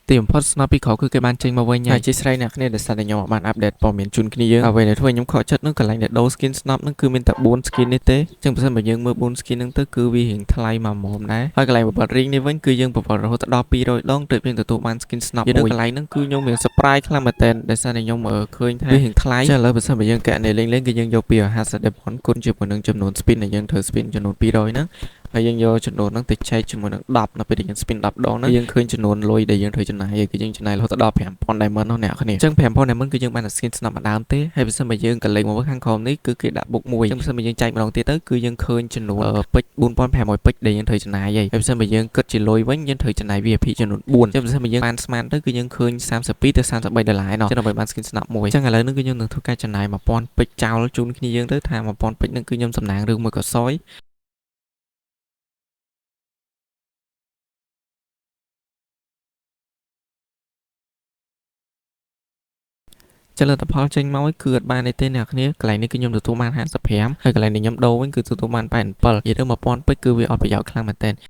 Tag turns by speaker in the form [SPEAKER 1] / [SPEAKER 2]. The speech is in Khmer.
[SPEAKER 1] tìm post snap ពីក្រោយគឺគេបានចេញមកវិញហើយជាស្រ័យអ្នកគ្នាដែលសារតែខ្ញុំបានអាប់ដេតព័ត៌មានជូនគ្នាយើងអ្វីដែលធ្វើខ្ញុំខកចិត្តនឹងកន្លែងដែលដូរ skin snap នឹងគឺមានតែ4 skin នេះទេចឹងបើសិនបើយើងមើល4 skin ហ្នឹងទៅគឺវារៀងថ្លៃមកមុំដែរហើយកន្លែងបបត្តិ ring នេះវិញគឺយើងបបត្តិរហូតដល់200ដងទើបយើងទទួលបាន skin snap មួយកន្លែងហ្នឹងគឺខ្ញុំមាន surprise ខ្លាំងមែនតើដោយសារតែខ្ញុំឃើញថាវារៀងថ្លៃចឹងឥឡូវបើសិនបើយើងកែលេងគឺយើងយក250 diamond គុណជាមួយនឹងចំនួន spin ដែលយើងធ្វើ spin ចំនួន200ហ្នឹងហើយយើងយកចំនួនហ្នឹងទៅចែកជាមួយនឹង10នៅពេលដែលយើង spin 10ដងហ្នឹងយើងឃើញចំនួនលុយដែលយើងត្រូវចំណាយគឺយើងចំណាយរហូតដល់5000 diamond នោះអ្នកគ្នាអញ្ចឹង5000 diamond គឺយើងបានតែ skin snap មួយដើមទេហើយបើសិនបើយើងកលេងមកខាងក្រោមនេះគឺគេដាក់ book 1អញ្ចឹងបើសិនបើយើងចែកម្ដងទៀតទៅគឺយើងឃើញចំនួនពេជ្រ4500ពេជ្រដែលយើងត្រូវចំណាយហើយបើសិនបើយើងគិតជាលុយវិញយើងត្រូវចំណាយ VIP ចំនួន4អញ្ចឹងបើសិនបើយើងបានស្មានទៅគឺយើងឃើញ32ទៅ33ដុល្លារណោះអញ្ចឹងដើម្បីបាន skin snap មួយអញ្ចឹងឥឡូវនេះគឺខ្ញុំនឹងធ្វើការចំណាយ1000ពេជ្រចោលជូនគ្នាយើងទៅថា1000ពេជ្រហ្នឹងគឺខ្ញុំសំណាងរឿងមួយក៏សយចលនាផលចេញមកគឺអត់បានទេអ្នកគ្នាកន្លែងនេះគឺខ្ញុំទទួលបាន55ហើយកន្លែងនេះខ្ញុំដូរវិញគឺទទួលបាន87និយាយទៅ1000ពេជ្រគឺវាអត់ប្រយោជន៍ខ្លាំងមែនតើ